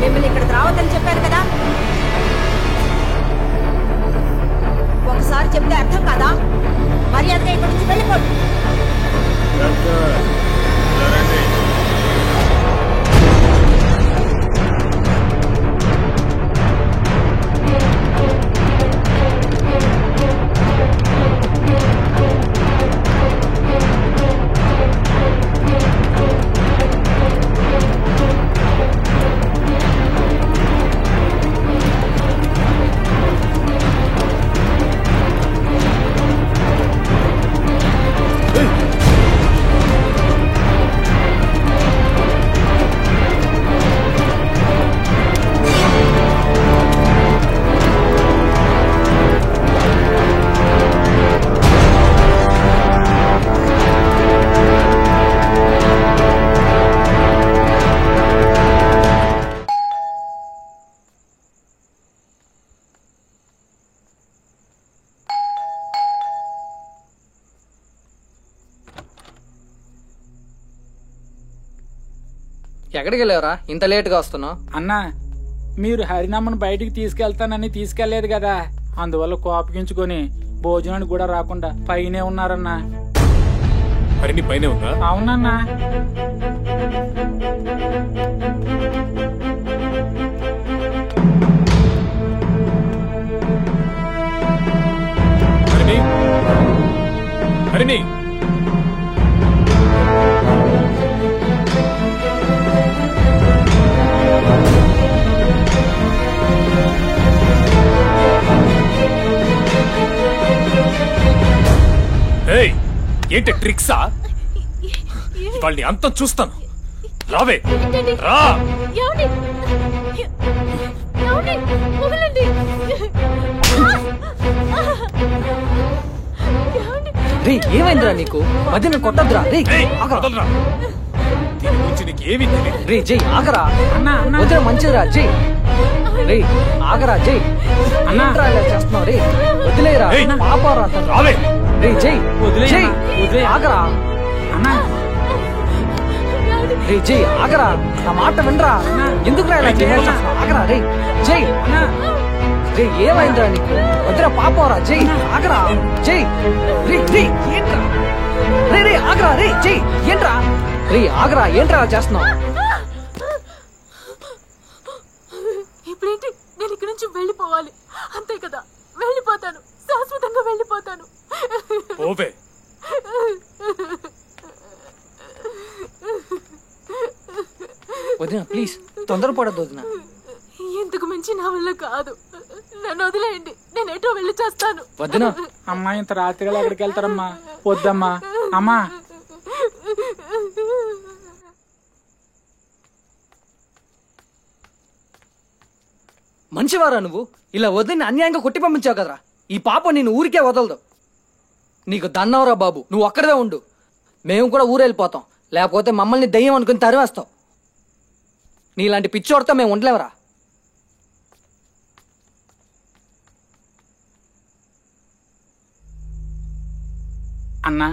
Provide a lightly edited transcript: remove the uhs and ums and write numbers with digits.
మిమ్మల్ని ఇక్కడికి రావద్దని చెప్పాను కదా. ఒకసారి చెప్తే అర్థం కాదా? మర్యాదగా ఇక్కడి నుంచి వెళ్ళిపోండి. ఎక్కడికి వెళ్ళావరా ఇంత లేట్ గా వస్తున్నావు? అన్నా, మీరు హరినమ్మను బయటికి తీసుకెళ్తానని తీసుకెళ్లేదు కదా, అందువల్ల కోపగించుకొని భోజనానికి కూడా రాకుండా పైనే ఉన్నారన్నా. హరిని పైనే ఉందా? అవునన్నా. హరిని, హరిని, ఏంటి ట్రిక్సా? వాళ్ళని అంతం చూస్తాను. రావే, రా. రే ఏమైందిరా నీకు? మధ్యన కొట్టద్దురా. రే దీని గురించి నీకు ఏమీ తెలియదు. రే జై ఆగరా. వదిలే మంచిదిరా జై. రే ఆగరా జై. అన్నా చేస్తున్నావు. రే వదిలేరా, పాపరా. రావే. రే జై జై ఆగరా. అన్నా రే జై ఆగరా, నా మాట వినరా. ఎందుకు రా ఆగరా. రే జై. రే ఏమైందిరా నీకు? వదిలే పాపరా. జై ఆగరా. జై రే రే ఏంట్రా? రే రే ఆగరా. రే జై ఏంట్రా? రే ఆగరా, ఏంట్రా చేస్తున్నావు? ఇప్పుడేంటి? నేను ఇక్కడి నుంచి వెళ్ళిపోవాలి అంతే కదా? వెళ్ళిపోతాను, శాశ్వతంగా వెళ్ళిపోతాను. ఓవే. వదినా ప్లీజ్ తొందరపడద్దు వదినా. ఇంతకు మించి నా వల్ల కాదు, నన్ను వదిలేయండి. నేను ఎటో వెళ్ళి చేస్తాను. వదినా. అమ్మా, ఇంత రాత్రిగా ఎక్కడికి వెళ్తారమ్మా? వద్దమ్మా. అమ్మా, మంచివారా నువ్వు? ఇలా వదిలిని అన్యాయంగా కొట్టి పంపించావు కదరా. ఈ పాప నేను ఊరికే వదలదు. నీకు దన్నవరా బాబు, నువ్వు ఒక్కడే ఉండు. మేము కూడా ఊరెళ్ళిపోతాం, లేకపోతే మమ్మల్ని దయ్యం అనుకుని తరివేస్తాం. నీలాంటి పిచ్చోడితో మేము ఉండలేవరా. అన్నా